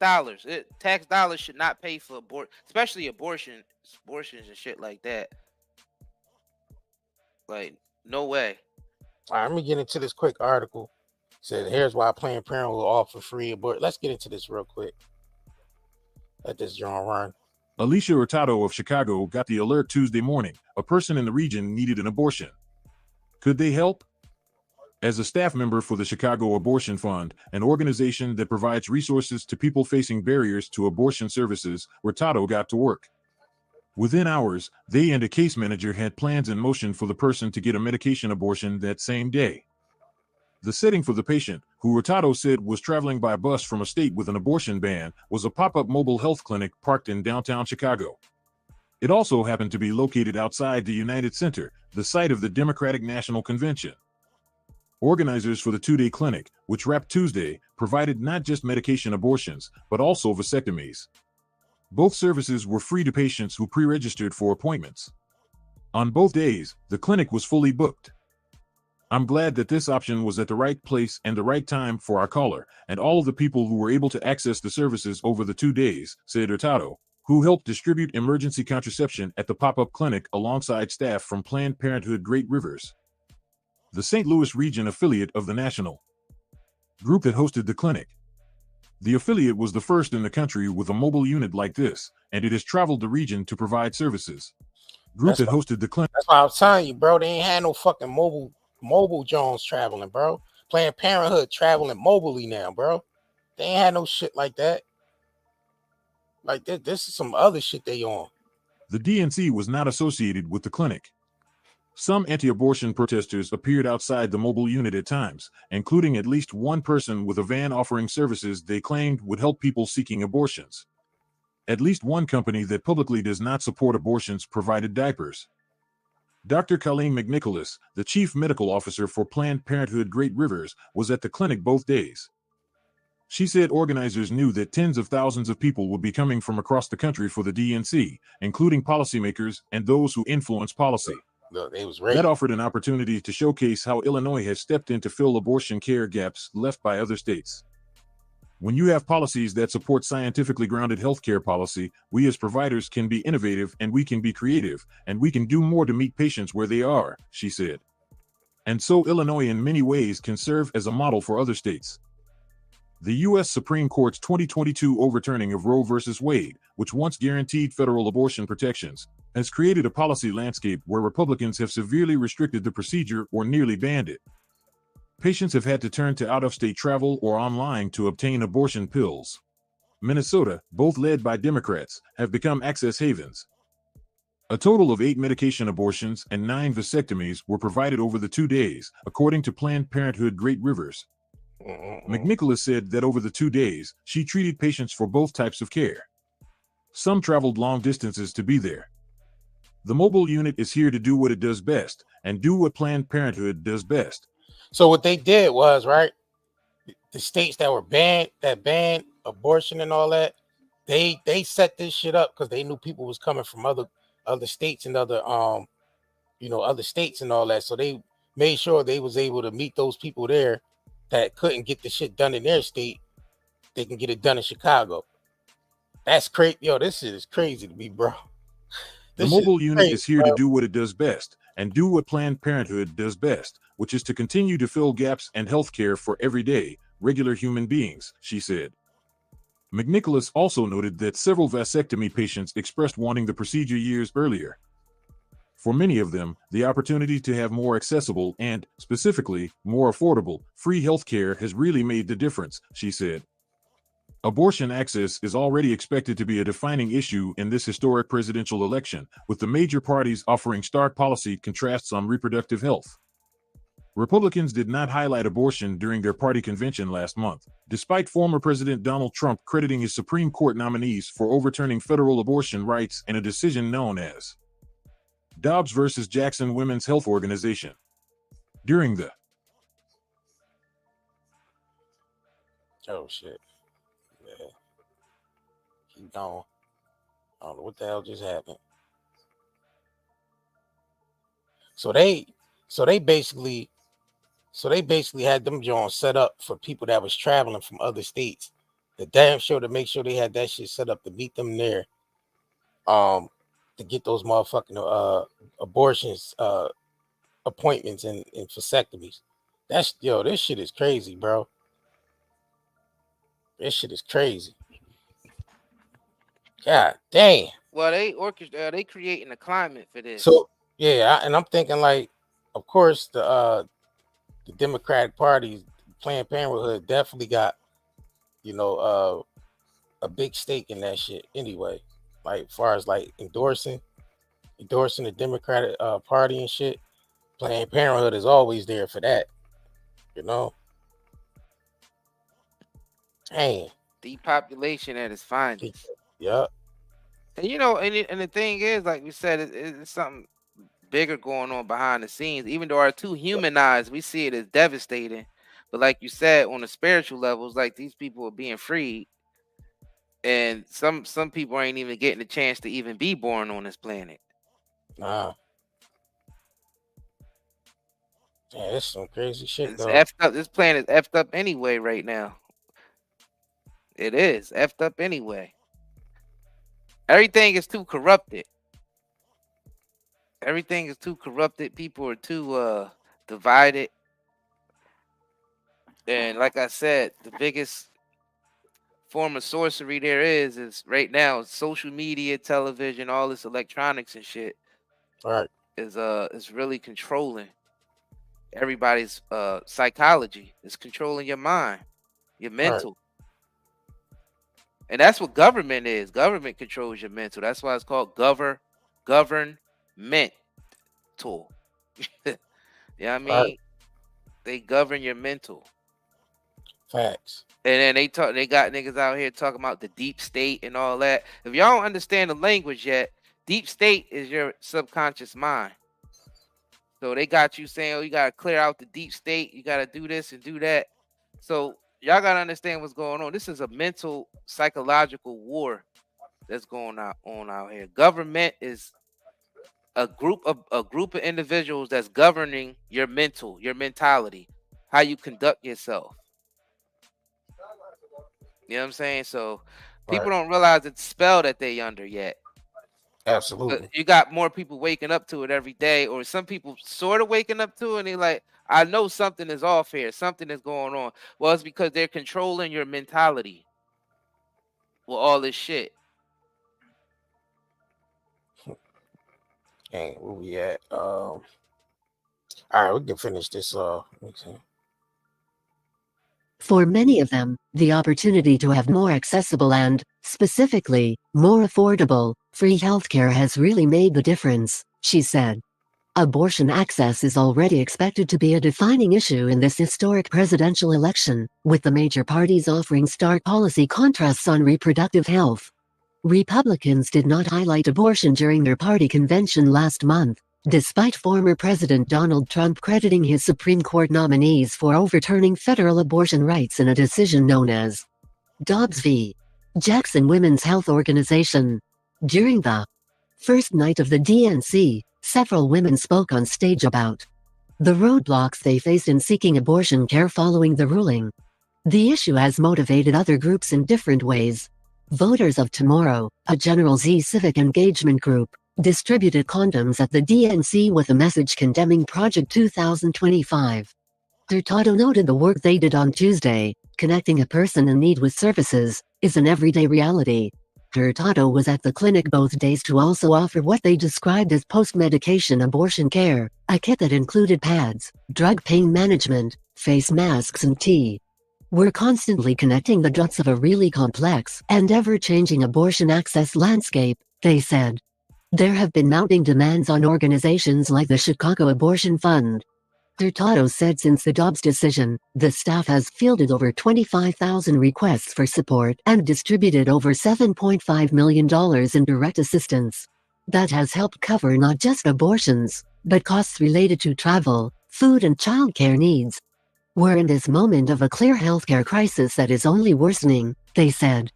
dollars. Tax dollars should not pay for especially abortions and shit like that. Like, no way. All right, let me get into this quick article. It said, here's why Planned Parenthood will offer free abortion. Let's get into this real quick. Let this John run. Alicia Hurtado of Chicago got the alert Tuesday morning. A person in the region needed an abortion. Could they help? As a staff member for the Chicago Abortion Fund, an organization that provides resources to people facing barriers to abortion services, Hurtado got to work. Within hours, they and a case manager had plans in motion for the person to get a medication abortion that same day. The setting for the patient, who Hurtado said was traveling by bus from a state with an abortion ban, was a pop-up mobile health clinic parked in downtown Chicago. It also happened to be located outside the United Center, the site of the Democratic National Convention. Organizers for the two-day clinic, which wrapped Tuesday, provided not just medication abortions, but also vasectomies. Both services were free to patients who pre-registered for appointments. On both days, the clinic was fully booked. I'm glad that this option was at the right place and the right time for our caller and all of the people who were able to access the services over the 2 days, said Hurtado, who helped distribute emergency contraception at the pop-up clinic alongside staff from Planned Parenthood Great Rivers. the St. Louis region affiliate of the national group that hosted the clinic. The affiliate was the first in the country with a mobile unit like this, and it has traveled the region to provide services. Group that hosted the clinic. That's why I was telling you, bro. They ain't had no fucking mobile Jones traveling, bro. Planned Parenthood traveling mobilely now, bro. They ain't had no shit like that. Like this is some other shit they on. The DNC was not associated with the clinic. Some anti-abortion protesters appeared outside the mobile unit at times, including at least one person with a van offering services they claimed would help people seeking abortions. At least one company that publicly does not support abortions provided diapers. Dr. Colleen McNicholas, the chief medical officer for Planned Parenthood Great Rivers, was at the clinic both days. She said organizers knew that tens of thousands of people would be coming from across the country for the DNC, including policymakers and those who influence policy. That offered an opportunity to showcase how Illinois has stepped in to fill abortion care gaps left by other states. When you have policies that support scientifically grounded healthcare policy, we as providers can be innovative and we can be creative, and we can do more to meet patients where they are, she said. And so Illinois in many ways can serve as a model for other states. The U.S. Supreme Court's 2022 overturning of Roe v. Wade, which once guaranteed federal abortion protections, has created a policy landscape where Republicans have severely restricted the procedure or nearly banned it. Patients have had to turn to out-of-state travel or online to obtain abortion pills. Minnesota, both led by Democrats, have become access havens. A total of 8 medication abortions and 9 vasectomies were provided over the 2 days, according to Planned Parenthood Great Rivers. McNicholas said that over the 2 days, she treated patients for both types of care. Some traveled long distances to be there. The mobile unit is here to do what it does best, and do what Planned Parenthood does best. So what they did was, right, the states that banned abortion and all that, they set this shit up because they knew people was coming from other states and other states and all that. So they made sure they was able to meet those people there that couldn't get the shit done in their state. They can get it done in Chicago. That's crazy. Yo, this shit is crazy to me, bro. The mobile unit is here to do what it does best, and do what Planned Parenthood does best, which is to continue to fill gaps and health care for everyday, regular human beings, she said. McNicholas also noted that several vasectomy patients expressed wanting the procedure years earlier. For many of them, the opportunity to have more accessible and, specifically, more affordable, free health care has really made the difference, she said. Abortion access is already expected to be a defining issue in this historic presidential election, with the major parties offering stark policy contrasts on reproductive health. Republicans did not highlight abortion during their party convention last month, despite former President Donald Trump crediting his Supreme Court nominees for overturning federal abortion rights in a decision known as Dobbs versus Jackson Women's Health Organization. During the oh shit. Yeah. Keep going. I don't know what the hell just happened. So they basically had them Jones set up for people that was traveling from other states. The damn show to make sure they had that shit set up to meet them there. To get those motherfucking abortions appointments and vasectomies. This shit is crazy, bro. This shit is crazy. God damn. Well, they creating a climate for this. So yeah, and I'm thinking like, of course, the Democratic Party, Planned Parenthood, definitely got, a big stake in that shit anyway. Like, as far as like endorsing the Democratic Party and shit, Planned Parenthood is always there for that. Damn. Depopulation at its finest. Yep. And and the thing is, like we said, it's something bigger going on behind the scenes. Even though our too humanized, we see it as devastating. But like you said, on the spiritual levels, like these people are being freed. And some people ain't even getting a chance to even be born on this planet. Nah. Yeah, that's some crazy shit, It's though. effed up. This planet is effed up anyway right now. It is effed up anyway. Everything is too corrupted. Everything is too corrupted. People are too divided. And like I said, the biggest form of sorcery there is right now social media, television, all this electronics and shit. Right. Is really controlling everybody's psychology. It's controlling your mind, your mental. And that's what government is. Government controls your mental. That's why it's called government tool. You know what I mean? They govern your mental. Facts. And then they got niggas out here talking about the deep state and all that. If y'all don't understand the language yet, deep state is your subconscious mind. So they got you saying, oh, you gotta clear out the deep state, you gotta do this and do that. So y'all gotta understand what's going on. This is a mental, psychological war that's going on out here. Government is a group of individuals that's governing your mentality, how you conduct yourself. You know what I'm saying? So people don't realize the spell that they under yet. Absolutely. You got more people waking up to it every day, or some people sort of waking up to it and they're like, I know something is off here, something is going on. Well, it's because they're controlling your mentality with all this shit. Dang, where we at? All right, we can finish this. For many of them, the opportunity to have more accessible and, specifically, more affordable, free healthcare has really made the difference, she said. Abortion access is already expected to be a defining issue in this historic presidential election, with the major parties offering stark policy contrasts on reproductive health. Republicans did not highlight abortion during their party convention last month, despite former President Donald Trump crediting his Supreme Court nominees for overturning federal abortion rights in a decision known as Dobbs v. Jackson Women's Health Organization. During the first night of the DNC, several women spoke on stage about the roadblocks they face in seeking abortion care following the ruling. The issue has motivated other groups in different ways. Voters of Tomorrow, a General Z civic engagement group, distributed condoms at the DNC with a message condemning Project 2025. Hurtado noted the work they did on Tuesday, connecting a person in need with services, is an everyday reality. Hurtado was at the clinic both days to also offer what they described as post-medication abortion care, a kit that included pads, drug pain management, face masks and tea. We're constantly connecting the dots of a really complex and ever-changing abortion access landscape, they said. There have been mounting demands on organizations like the Chicago Abortion Fund. Hurtado said since the Dobbs decision, the staff has fielded over 25,000 requests for support and distributed over $7.5 million in direct assistance. That has helped cover not just abortions, but costs related to travel, food and childcare needs. We're in this moment of a clear healthcare crisis that is only worsening, they said.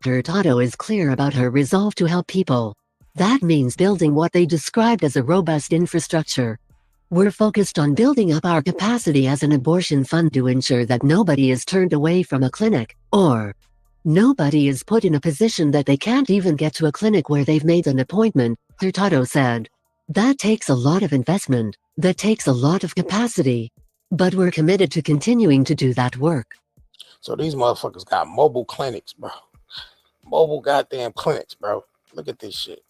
Hurtado is clear about her resolve to help people. That means building what they described as a robust infrastructure. We're focused on building up our capacity as an abortion fund to ensure that nobody is turned away from a clinic, or nobody is put in a position that they can't even get to a clinic where they've made an appointment, Hurtado said. That takes a lot of investment, that takes a lot of capacity. But we're committed to continuing to do that work. So these motherfuckers got mobile clinics, bro. Mobile goddamn clinics, bro. Look at this shit.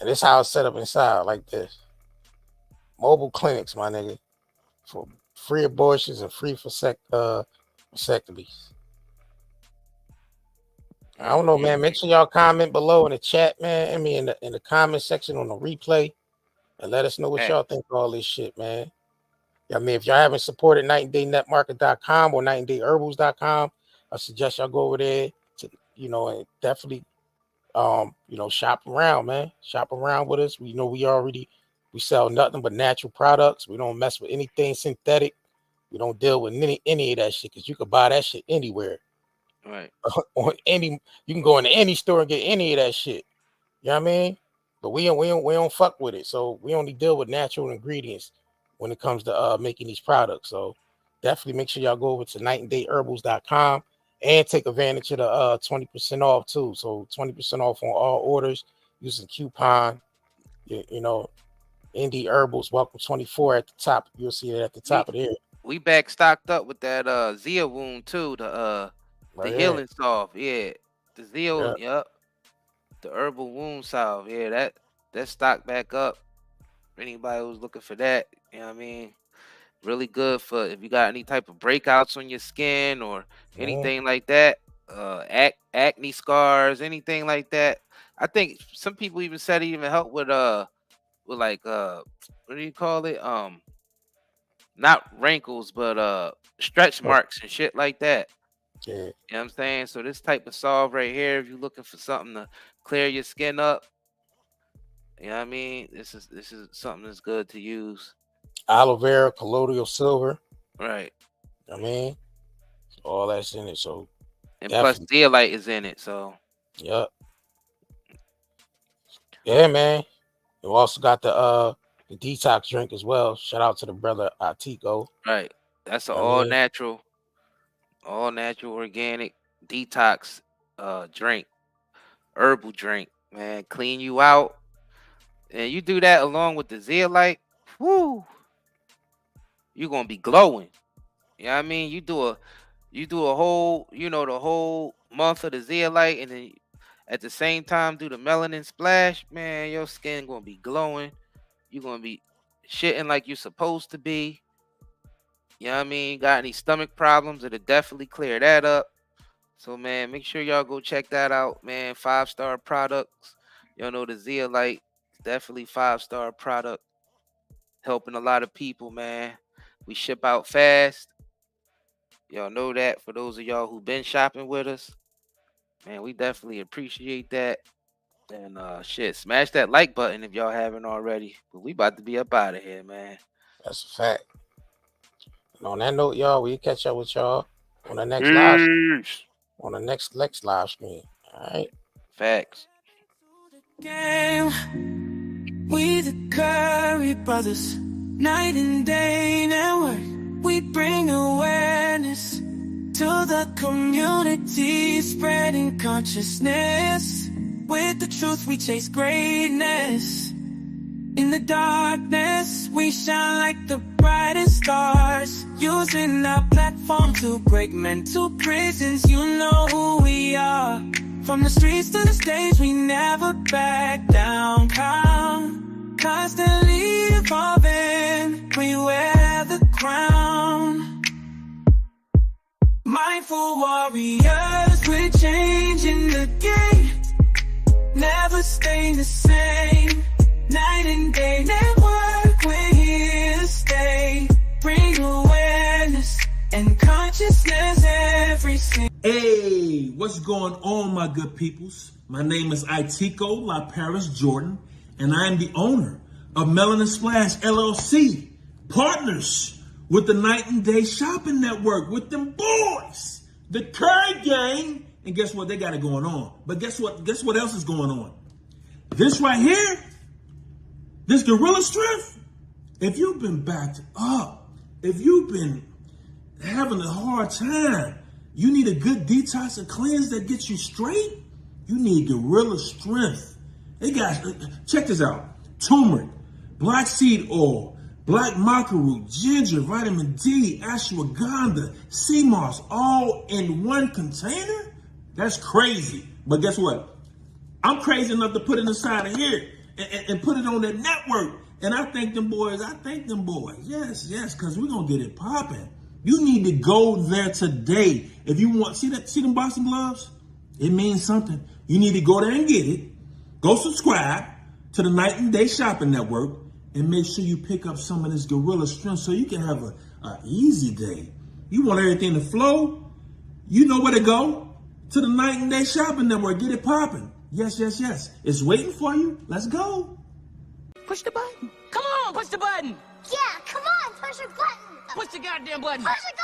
And this how it's set up inside, like this. Mobile clinics, my nigga. For free abortions and free vasectomies. I don't know, man. Make sure y'all comment below in the chat, man. I mean, in the comment section on the replay. And let us know what y'all think of all this shit, man. I mean, if y'all haven't supported nightanddaynetmarket.com or nightandayherbals.com, I suggest y'all go over there to, and definitely, shop around, man. Shop around with us. We sell nothing but natural products. We don't mess with anything synthetic. We don't deal with any of that shit because you can buy that shit anywhere. Right. You can go into any store and get any of that shit. You know what I mean? But we don't fuck with it. So we only deal with natural ingredients when it comes to making these products. So definitely make sure y'all go over to nightanddayeherbals.com and take advantage of the 20% off too. So 20% off on all orders using coupon. Indie Herbals, Welcome 24 at the top. You'll see it at the top of there. We back stocked up with that Zia wound too. The healing salve. Yeah. The Zia, yep. The herbal wound salve. Yeah, that stocked back up. For anybody who's looking for that, you know what I mean? Really good for if you got any type of breakouts on your skin or anything like that. Acne scars, anything like that. I think some people even said it even helped with like what do you call it? Not wrinkles, but stretch marks and shit like that. Yeah. You know what I'm saying? So this type of salve right here, if you're looking for something to clear your skin up, you know what I mean? This is something that's good to use. Aloe vera, colloidal silver. Right. I mean, all that's in it. So and plus zeolite is in it. So yep. Yeah, man. You also got the detox drink as well. Shout out to the brother Atiko. Right. That's an all natural organic detox drink. Herbal drink, man. Clean you out. And you do that along with the zeolite, whoo, you're gonna be glowing. You know what I mean? You do a whole, the whole month of the zeolite, and then at the same time do the melanin splash, man, your skin gonna be glowing. You're gonna be shitting like you're supposed to be. You know what I mean? Got any stomach problems, it'll definitely clear that up. So man, make sure y'all go check that out, man. 5-star products. Y'all know the zeolite. Definitely 5-star product, helping a lot of people, man. We ship out fast. Y'all know that. For those of y'all who've been shopping with us, man, we definitely appreciate that. And shit, smash that like button if y'all haven't already. But we about to be up out of here, man. That's a fact. And on that note, y'all, we'll catch up with y'all on the next live stream. All right. Facts. We the Curry brothers, night and day network. We bring awareness to the community, spreading consciousness. With the truth, we chase greatness. In the darkness, we shine like the brightest stars. Using our platform to break mental prisons. You know who we are. From the streets to the stage, we never back down. Constantly evolving, we wear the crown. Mindful warriors, we're changing the game. Never stay the same. Night and day network, we're here to stay. Bring awareness and consciousness every single. Hey, what's going on, my good peoples? My name is Itiko La Paris Jordan, and I am the owner of Melanin Splash LLC, partners with the Night and Day Shopping Network, with them boys, the Curry Gang. And guess what? They got it going on. But guess what? Guess what else is going on? This right here, this Gorilla Strength. If you've been backed up, if you've been having a hard time, you need a good detox and cleanse that gets you straight, you need Gorilla Strength. Hey guys, check this out. Turmeric, black seed oil, black maca root, ginger, vitamin D, ashwagandha, sea moss, all in one container? That's crazy. But guess what? I'm crazy enough to put it inside of here and put it on that network. And I thank them boys. Yes, because we're going to get it popping. You need to go there today. If you want, see them boxing gloves? It means something. You need to go there and get it. Go subscribe to the Night and Day Shopping Network and make sure you pick up some of this Gorilla Strength so you can have an easy day. You want everything to flow? You know where to go. To the Night and Day Shopping Network. Get it popping. Yes. It's waiting for you. Let's go. Push the button. Come on, push the button. Yeah, come on, push the button. Push the goddamn button. Push the